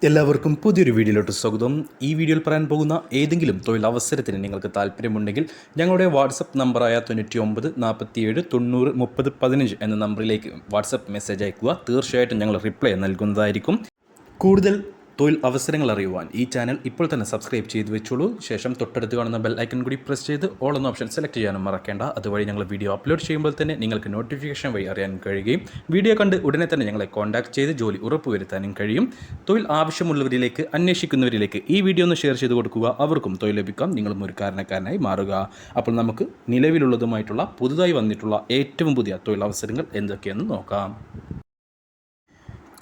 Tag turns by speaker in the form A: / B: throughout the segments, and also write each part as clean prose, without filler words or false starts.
A: എല്ലാവർക്കും പുതിയൊരു വീഡിയോയിലോട്ട് സ്വാഗതം. ഈ വീഡിയോയിൽ പറയാൻ പോകുന്ന ഏതെങ്കിലും തൊഴിലവസരത്തിന് നിങ്ങൾക്ക് താല്പര്യമുണ്ടെങ്കിൽ ഞങ്ങളുടെ വാട്സപ്പ് നമ്പറായ 9947903015 എന്ന നമ്പറിലേക്ക് വാട്സപ്പ് മെസ്സേജ് അയക്കുക. തീർച്ചയായിട്ടും ഞങ്ങൾ റിപ്ലൈ നൽകുന്നതായിരിക്കും. കൂടുതൽ തൊഴിൽ അവസരങ്ങൾ അറിയുവാൻ ഈ ചാനൽ ഇപ്പോൾ തന്നെ സബ്സ്ക്രൈബ് ചെയ്ത് വെച്ചോളൂ. ശേഷം തൊട്ടടുത്ത് കാണുന്ന ബെൽ ഐക്കൺ കൂടി പ്രസ് ചെയ്ത് ഓൾ എന്ന ഓപ്ഷൻ സെലക്ട് ചെയ്യാനും മറക്കേണ്ട. അതുവഴി ഞങ്ങൾ വീഡിയോ അപ്ലോഡ് ചെയ്യുമ്പോൾ തന്നെ നിങ്ങൾക്ക് നോട്ടിഫിക്കേഷൻ വഴി അറിയാൻ കഴിയുകയും വീഡിയോ കണ്ട് ഉടനെ തന്നെ ഞങ്ങളെ കോൺടാക്ട് ചെയ്ത് ജോലി ഉറപ്പുവരുത്താനും കഴിയും. തൊഴിൽ ആവശ്യമുള്ളവരിലേക്ക്, അന്വേഷിക്കുന്നവരിലേക്ക് ഈ വീഡിയോ ഒന്ന് ഷെയർ ചെയ്ത് കൊടുക്കുക. അവർക്കും തൊഴിൽ ലഭിക്കാം, നിങ്ങളും ഒരു കാരണക്കാരനായി മാറുക. അപ്പോൾ നമുക്ക് നിലവിലുള്ളതുമായിട്ടുള്ള പുതുതായി വന്നിട്ടുള്ള ഏറ്റവും പുതിയ തൊഴിലവസരങ്ങൾ എന്തൊക്കെയെന്ന് നോക്കാം.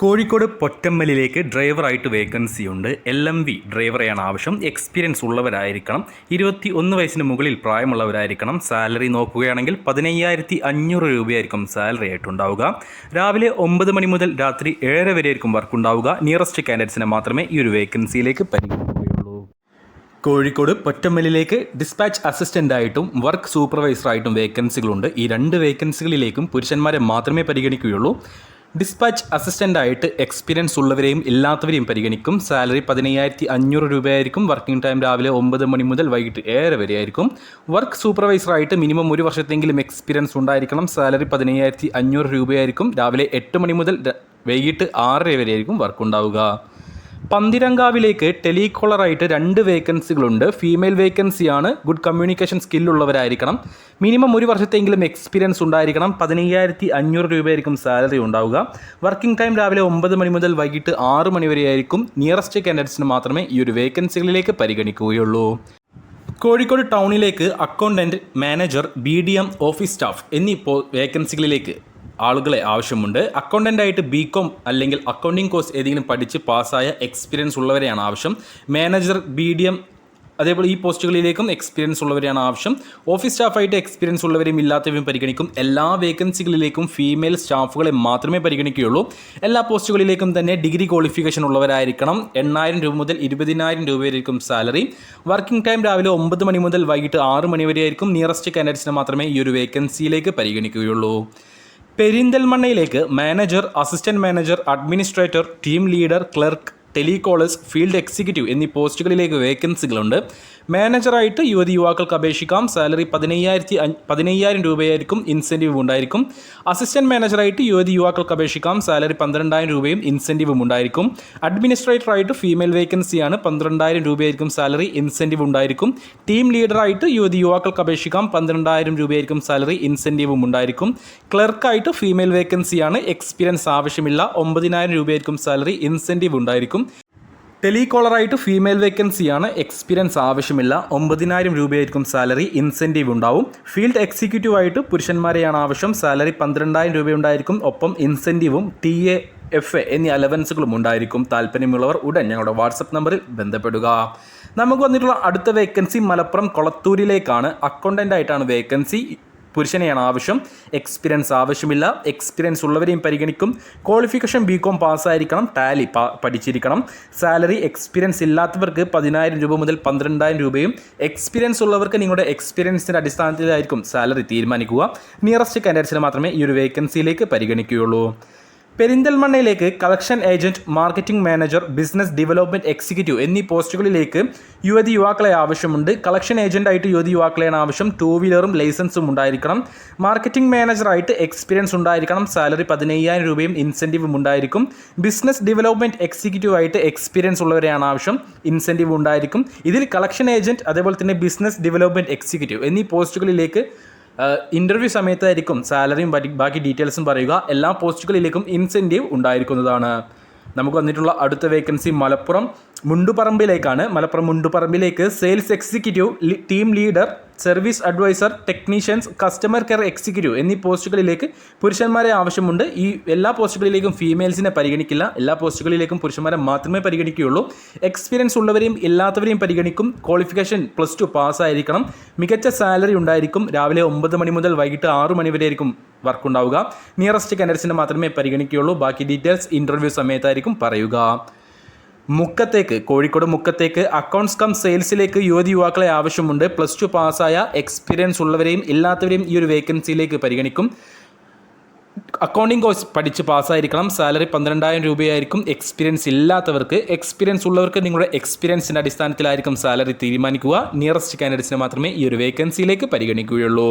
A: കോഴിക്കോട് പൊറ്റമ്മലിലേക്ക് ഡ്രൈവറായിട്ട് വേക്കൻസി ഉണ്ട്. LMV ഡ്രൈവറെയാണ് ആവശ്യം. എക്സ്പീരിയൻസ് ഉള്ളവരായിരിക്കണം. 21 വയസ്സിന് മുകളിൽ പ്രായമുള്ളവരായിരിക്കണം. സാലറി നോക്കുകയാണെങ്കിൽ 15,500 രൂപയായിരിക്കും സാലറി ആയിട്ടുണ്ടാവുക. രാവിലെ 9 മണി മുതൽ രാത്രി 7 വരെ ആയിരിക്കും വർക്ക് ഉണ്ടാവുക. നിയറസ്റ്റ് കാൻഡിഡേറ്റ്സിനെ മാത്രമേ ഈ ഒരു വേക്കൻസിയിലേക്ക് പരിഗണിക്കുകയുള്ളൂ. കോഴിക്കോട് പൊറ്റമ്മലിലേക്ക് ഡിസ്പാച്ച് അസിസ്റ്റൻ്റായിട്ടും വർക്ക് സൂപ്പർവൈസറായിട്ടും വേക്കൻസികളുണ്ട്. ഈ 2 വേക്കൻസികളിലേക്കും പുരുഷന്മാരെ മാത്രമേ പരിഗണിക്കുകയുള്ളൂ. ഡിസ്പാച്ച് അസിസ്റ്റൻ്റായിട്ട് എക്സ്പീരിയൻസ് ഉള്ളവരെയും ഇല്ലാത്തവരെയും പരിഗണിക്കും. സാലറി 15,500 രൂപയായിരിക്കും. വർക്കിംഗ് ടൈം രാവിലെ 9 മണി മുതൽ വൈകിട്ട് 7 വരെ ആയിരിക്കും. വർക്ക് സൂപ്പർവൈസറായിട്ട് മിനിമം 1 വർഷത്തെങ്കിലും എക്സ്പീരിയൻസ് ഉണ്ടായിരിക്കണം. സാലറി 15,500 രൂപയായിരിക്കും. രാവിലെ 8 മണി മുതൽ വൈകിട്ട് 6 വരെ ആയിരിക്കും വർക്ക് ഉണ്ടാവുക. പന്തിരങ്കാവിലേക്ക് ടെലികോളറായിട്ട് 2 വേക്കൻസികളുണ്ട്. ഫീമെയിൽ വേക്കൻസിയാണ്. ഗുഡ് കമ്മ്യൂണിക്കേഷൻ സ്കില്ലുള്ളവരായിരിക്കണം. മിനിമം 1 വർഷത്തെങ്കിലും എക്സ്പീരിയൻസ് ഉണ്ടായിരിക്കണം. 15,500 രൂപയായിരിക്കും സാലറി ഉണ്ടാവുക. വർക്കിംഗ് ടൈം രാവിലെ 9 മണി മുതൽ വൈകിട്ട് 6 മണി വരെ ആയിരിക്കും. നിയറസ്റ്റ് കാൻഡിഡേറ്റ്സിന് മാത്രമേ ഈ ഒരു വേക്കൻസികളിലേക്ക് പരിഗണിക്കുകയുള്ളൂ. കോഴിക്കോട് ടൗണിലേക്ക് accountant, manager, BDM, office staff എന്നീ വേക്കൻസികളിലേക്ക് ആളുകളെ ആവശ്യമുണ്ട്. അക്കൗണ്ടൻ്റായിട്ട് BCom അല്ലെങ്കിൽ അക്കൗണ്ടിംഗ് കോഴ്സ് ഏതെങ്കിലും പഠിച്ച് പാസ്സായ എക്സ്പീരിയൻസ് ഉള്ളവരെയാണ് ആവശ്യം. മാനേജർ, BDM അതേപോലെ ഈ പോസ്റ്റുകളിലേക്കും എക്സ്പീരിയൻസ് ഉള്ളവരെയാണ് ആവശ്യം. ഓഫീസ് സ്റ്റാഫായിട്ട് എക്സ്പീരിയൻസ് ഉള്ളവരെയും ഇല്ലാത്തവരും പരിഗണിക്കും. എല്ലാ വേക്കൻസികളിലേക്കും ഫീമെയിൽ സ്റ്റാഫുകളെ മാത്രമേ പരിഗണിക്കുകയുള്ളൂ. എല്ലാ പോസ്റ്റുകളിലേക്കും തന്നെ ഡിഗ്രി ക്വാളിഫിക്കേഷൻ ഉള്ളവരായിരിക്കണം. 8,000 രൂപ മുതൽ 20,000 രൂപ വരെയായിരിക്കും സാലറി. വർക്കിംഗ് ടൈം രാവിലെ 9 മണി മുതൽ വൈകിട്ട് 6 മണി വരെ ആയിരിക്കും. നിയറസ്റ്റ് കാൻഡിഡേറ്റ്സിനെ മാത്രമേ ഈ ഒരു വേക്കൻസിയിലേക്ക് പരിഗണിക്കുകയുള്ളൂ. പെരിന്തൽമണ്ണയിലേക്ക് manager, assistant manager, administrator, team leader, clerk, telecallers, field executive എന്നീ പോസ്റ്റുകളിലേക്ക് വേക്കൻസികളുണ്ട്. മാനേജറായിട്ട് യുവാക്കൾക്ക് അപേക്ഷിക്കാം. സാലറി 15,000 രൂപയായിരിക്കും. ഇൻസെൻറ്റീവ് ഉണ്ടായിരിക്കും. അസിസ്റ്റന്റ് മാനേജറായിട്ട് യുവാക്കൾക്ക് അപേക്ഷിക്കാം. സാലറി 12,000 രൂപയും ഇൻസെൻറ്റീവും ഉണ്ടായിരിക്കും. അഡ്മിനിസ്ട്രേറ്ററായിട്ട് ഫീമെയിൽ വേക്കൻസിയാണ്. 12,000 രൂപയായിരിക്കും സാലറി, ഇൻസെൻറ്റീവ് ഉണ്ടായിരിക്കും. ടീം ലീഡറായിട്ട് യുവാക്കൾക്ക് അപേക്ഷിക്കാം. 12,000 രൂപയായിരിക്കും സാലറി, ഇൻസെൻറ്റീവും ഉണ്ടായിരിക്കും. ക്ലർക്കായിട്ട് ഫീമെയിൽ വേക്കൻസിയാണ്. എക്സ്പീരിയൻസ് ആവശ്യമില്ല. 9,000 രൂപയായിരിക്കും സാലറി, ഇൻസെൻറ്റീവ് ഉണ്ടായിരിക്കും. ടെലികോളറായിട്ട് ഫീമെയിൽ വേക്കൻസിയാണ്. എക്സ്പീരിയൻസ് ആവശ്യമില്ല. 9,000 രൂപയായിരിക്കും സാലറി, ഇൻസെൻറ്റീവ് ഉണ്ടാവും. ഫീൽഡ് എക്സിക്യൂട്ടീവ് ആയിട്ട് പുരുഷന്മാരെയാണ് ആവശ്യം. സാലറി 12,000 രൂപയുണ്ടായിരിക്കും. ഒപ്പം ഇൻസെൻറ്റീവും TA, FA എന്നീ അലവൻസുകളും ഉണ്ടായിരിക്കും. താല്പര്യമുള്ളവർ ഉടൻ ഞങ്ങളുടെ വാട്സപ്പ് നമ്പറിൽ ബന്ധപ്പെടുക. നമുക്ക് വന്നിട്ടുള്ള അടുത്ത വേക്കൻസി മലപ്പുറം കൊളത്തൂരിലേക്കാണ്. അക്കൗണ്ടൻ്റായിട്ടാണ് വേക്കൻസി. പുരുഷനെയാണ് ആവശ്യം. എക്സ്പീരിയൻസ് ആവശ്യമില്ല. എക്സ്പീരിയൻസ് ഉള്ളവരെയും പരിഗണിക്കും. ക്വാളിഫിക്കേഷൻ BCom പാസ്സായിരിക്കണം. ടാലി പഠിച്ചിരിക്കണം. സാലറി എക്സ്പീരിയൻസ് ഇല്ലാത്തവർക്ക് 10,000 രൂപ മുതൽ 12,000 രൂപയും. എക്സ്പീരിയൻസ് ഉള്ളവർക്ക് നിങ്ങളുടെ എക്സ്പീരിയൻസിൻ്റെ അടിസ്ഥാനത്തിലായിരിക്കും സാലറി തീരുമാനിക്കുക. നിയറസ്റ്റ് കാൻഡിഡേറ്റ്സിനെ മാത്രമേ ഈ ഒരു വേക്കൻസിയിലേക്ക് പരിഗണിക്കുകയുള്ളൂ. പെരിന്തൽമണ്ണയിലേക്ക് collection agent, marketing manager, business development executive എന്നീ പോസ്റ്റുകളിലേക്ക് യുവാക്കളെ ആവശ്യമുണ്ട്. കളക്ഷൻ ഏജൻ്റായിട്ട് യുവാക്കളെയാണ് ആവശ്യം. 2 വീലറും ലൈസൻസും ഉണ്ടായിരിക്കണം. മാർക്കറ്റിംഗ് മാനേജറായിട്ട് എക്സ്പീരിയൻസ് ഉണ്ടായിരിക്കണം. സാലറി 15,000 രൂപയും ഇൻസെൻറ്റീവും ഉണ്ടായിരിക്കും. ബിസിനസ് ഡെവലപ്മെൻറ്റ് എക്സിക്യൂട്ടീവ് ആയിട്ട് എക്സ്പീരിയൻസ് ഉള്ളവരെയാണ് ആവശ്യം. ഇൻസെൻറ്റീവ് ഉണ്ടായിരിക്കും. ഇതിൽ കളക്ഷൻ ഏജന്റ് അതേപോലെ തന്നെ ബിസിനസ് ഡെവലപ്മെൻറ്റ് എക്സിക്യൂട്ടീവ് എന്നീ പോസ്റ്റുകളിലേക്ക് ഇൻ്റർവ്യൂ സമയത്തായിരിക്കും സാലറിയും ബാക്കി ഡീറ്റെയിൽസും പറയുക. എല്ലാ പോസ്റ്റുകളിലേക്കും ഇൻസെൻറ്റീവ് ഉണ്ടായിരിക്കുന്നതാണ്. നമുക്ക് വന്നിട്ടുള്ള അടുത്ത വേക്കൻസി മലപ്പുറം മുണ്ടുപറമ്പിലേക്കാണ്. മലപ്പുറം മുണ്ടുപറമ്പിലേക്ക് sales executive, team leader, service advisor, technicians, customer care executive എന്നീ പോസ്റ്റുകളിലേക്ക് പുരുഷന്മാരെ ആവശ്യമുണ്ട്. ഈ എല്ലാ പോസ്റ്റുകളിലേക്കും ഫീമെയിൽസിനെ പരിഗണിക്കില്ല. എല്ലാ പോസ്റ്റുകളിലേക്കും പുരുഷന്മാരെ മാത്രമേ പരിഗണിക്കുകയുള്ളൂ. എക്സ്പീരിയൻസ് ഉള്ളവരെയും ഇല്ലാത്തവരെയും പരിഗണിക്കും. ക്വാളിഫിക്കേഷൻ +2 പാസ്സായിരിക്കണം. മികച്ച സാലറി ഉണ്ടായിരിക്കും. രാവിലെ 9 മണി മുതൽ വൈകിട്ട് 6 മണി വരെ ആയിരിക്കും വർക്ക് ഉണ്ടാവുക. നിയറസ്റ്റ് കാൻഡിഡേറ്റ്സിനെ മാത്രമേ പരിഗണിക്കുകയുള്ളൂ. ബാക്കി ഡീറ്റെയിൽസ് ഇൻ്റർവ്യൂ സമയത്തായിരിക്കും പറയുക. മുക്കത്തേക്ക്, കോഴിക്കോട് മുക്കത്തേക്ക് അക്കൗണ്ട്സ് കം സെയിൽസിലേക്ക് യുവാക്കളെ ആവശ്യമുണ്ട്. +2 പാസ്സായ എക്സ്പീരിയൻസ് ഉള്ളവരെയും ഇല്ലാത്തവരെയും ഈ ഒരു വേക്കൻസിയിലേക്ക് പരിഗണിക്കും. അക്കൗണ്ടിംഗ് കോഴ്സ് പഠിച്ച് പാസ്സായിരിക്കണം. സാലറി 12,000 രൂപയായിരിക്കും. എക്സ്പീരിയൻസ് ഇല്ലാത്തവർക്ക്, എക്സ്പീരിയൻസ് ഉള്ളവർക്ക് നിങ്ങളുടെ എക്സ്പീരിയൻസിൻ്റെ അടിസ്ഥാനത്തിലായിരിക്കും സാലറി തീരുമാനിക്കുക. നിയറസ്റ്റ് കാൻഡിഡേറ്റ്സിനെ മാത്രമേ ഈ ഒരു വേക്കൻസിയിലേക്ക് പരിഗണിക്കുകയുള്ളൂ.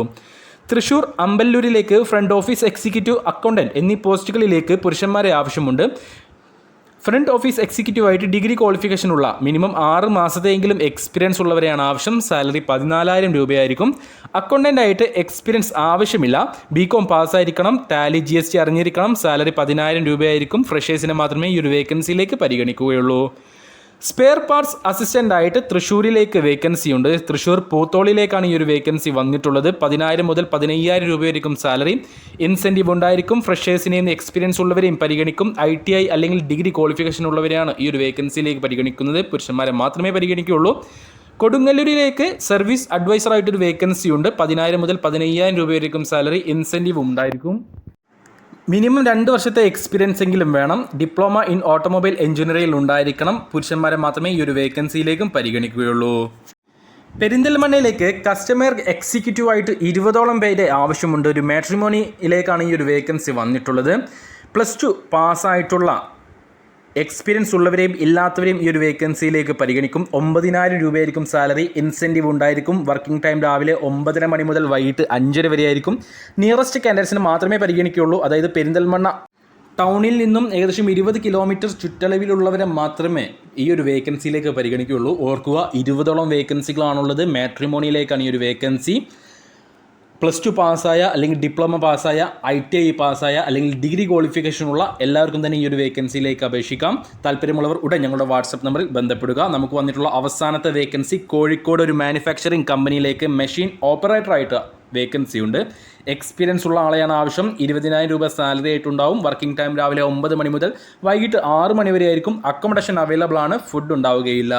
A: തൃശ്ശൂർ അമ്പല്ലൂരിലേക്ക് ഫ്രണ്ട് ഓഫീസ് എക്സിക്യൂട്ടീവ് അക്കൗണ്ടൻറ്റ് എന്നീ പോസ്റ്റുകളിലേക്ക് പുരുഷന്മാരെ ആവശ്യമുണ്ട്. ഫ്രണ്ട് ഓഫീസ് എക്സിക്യൂട്ടീവായിട്ട് ഡിഗ്രി ക്വാളിഫിക്കേഷൻ ഉള്ള മിനിമം 6 മാസത്തെയെങ്കിലും എക്സ്പീരിയൻസ് ഉള്ളവരെയാണ് ആവശ്യം. സാലറി 14,000 രൂപയായിരിക്കും. അക്കൗണ്ടൻ്റ് ആയിട്ട് എക്സ്പീരിയൻസ് ആവശ്യമില്ല. BCom പാസ്സായിരിക്കണം. ടാലി GST അറിഞ്ഞിരിക്കണം. സാലറി 10,000 രൂപയായിരിക്കും. ഫ്രഷേഴ്സിനെ മാത്രമേ ഈ ഒരു വേക്കൻസിയിലേക്ക് പരിഗണിക്കുകയുള്ളൂ. സ്പെയർ പാർട്സ് അസിസ്റ്റൻ്റ് ആയിട്ട് തൃശ്ശൂരിലേക്ക് വേക്കൻസി ഉണ്ട്. തൃശ്ശൂർ പൂത്തോളിലേക്കാണ് ഈ ഒരു വേക്കൻസി വന്നിട്ടുള്ളത്. 10,000 മുതൽ 15,000 രൂപയായിരിക്കും സാലറി. ഇൻസെൻറ്റീവ് ഉണ്ടായിരിക്കും. ഫ്രഷേഴ്സിനെയും എക്സ്പീരിയൻസ് ഉള്ളവരെയും പരിഗണിക്കും. ITI അല്ലെങ്കിൽ ഡിഗ്രി ക്വാളിഫിക്കേഷൻ ഉള്ളവരെയാണ് ഈ ഒരു വേക്കൻസിയിലേക്ക് പരിഗണിക്കുന്നത്. പുരുഷന്മാരെ മാത്രമേ പരിഗണിക്കുകയുള്ളൂ. കൊടുങ്ങല്ലൂരിലേക്ക് സർവീസ് അഡ്വൈസറായിട്ടൊരു വേക്കൻസി ഉണ്ട്. 10,000 മുതൽ 15,000 രൂപയായിരിക്കും സാലറി. ഇൻസെൻറ്റീവ് ഉണ്ടായിരിക്കും. മിനിമം 2 വർഷത്തെ എക്സ്പീരിയൻസ് എങ്കിലും വേണം. ഡിപ്ലോമ ഇൻ ഓട്ടോമൊബൈൽ എഞ്ചിനീയറിംഗിൽ ഉണ്ടായിരിക്കണം. പുരുഷന്മാരെ മാത്രമേ ഈ ഒരു വേക്കൻസിയിലേക്കും പരിഗണിക്കുകയുള്ളൂ. പെരിന്തൽമണ്ണയിലേക്ക് കസ്റ്റമർ എക്സിക്യൂട്ടീവായിട്ട് 20ഓളം പേരെ ആവശ്യമുണ്ട്. ഒരു മാട്രിമോണിയിലേക്കാണ് ഈ ഒരു വേക്കൻസി വന്നിട്ടുള്ളത്. +2 പാസ്സായിട്ടുള്ള എക്സ്പീരിയൻസ് ഉള്ളവരെയും ഇല്ലാത്തവരെയും ഈ ഒരു വേക്കൻസിയിലേക്ക് പരിഗണിക്കും. 9,000 രൂപയായിരിക്കും സാലറി. ഇൻസെൻറ്റീവ് ഉണ്ടായിരിക്കും. വർക്കിംഗ് ടൈം രാവിലെ 9:30 മണി മുതൽ വൈകിട്ട് 5:30 വരെ ആയിരിക്കും. നിയറസ്റ്റ് കാൻഡിഡേറ്റ്സിന് മാത്രമേ പരിഗണിക്കുകയുള്ളൂ. അതായത് പെരിന്തൽമണ്ണ ടൗണിൽ നിന്നും ഏകദേശം 20 കിലോമീറ്റർ ചുറ്റളവിലുള്ളവരെ മാത്രമേ ഈ ഒരു വേക്കൻസിയിലേക്ക് പരിഗണിക്കുകയുള്ളൂ. ഓർക്കുക, 20ഓളം വേക്കൻസികളാണുള്ളത്. മാട്രിമോണിയിലേക്കാണ് ഈ ഒരു വേക്കൻസി. +2 പാസ്സായ അല്ലെങ്കിൽ ഡിപ്ലോമ പാസ്സായ, ITI പാസ്സായ അല്ലെങ്കിൽ ഡിഗ്രി ക്വാളിഫിക്കേഷനുള്ള എല്ലാവർക്കും തന്നെ ഈ ഒരു വേക്കൻസിയിലേക്ക് അപേക്ഷിക്കാം. താല്പര്യമുള്ളവർ ഉടൻ ഞങ്ങളുടെ വാട്സപ്പ് നമ്പറിൽ ബന്ധപ്പെടുക. നമുക്ക് വന്നിട്ടുള്ള അവസാനത്തെ വേക്കൻസി കോഴിക്കോട് ഒരു മാനുഫാക്ചറിംഗ് കമ്പനിയിലേക്ക് മെഷീൻ ഓപ്പറേറ്ററായിട്ട് വേക്കൻസി ഉണ്ട്. എക്സ്പീരിയൻസ് ഉള്ള ആളെയാണ് ആവശ്യം. 20,000 രൂപ സാലറി ആയിട്ടുണ്ടാവും. വർക്കിംഗ് ടൈം രാവിലെ 9 മണി മുതൽ വൈകിട്ട് 6 മണി വരെ ആയിരിക്കും. അക്കോമഡേഷൻ അവൈലബിൾ ആണ്. ഫുഡ് ഉണ്ടാവുകയില്ല.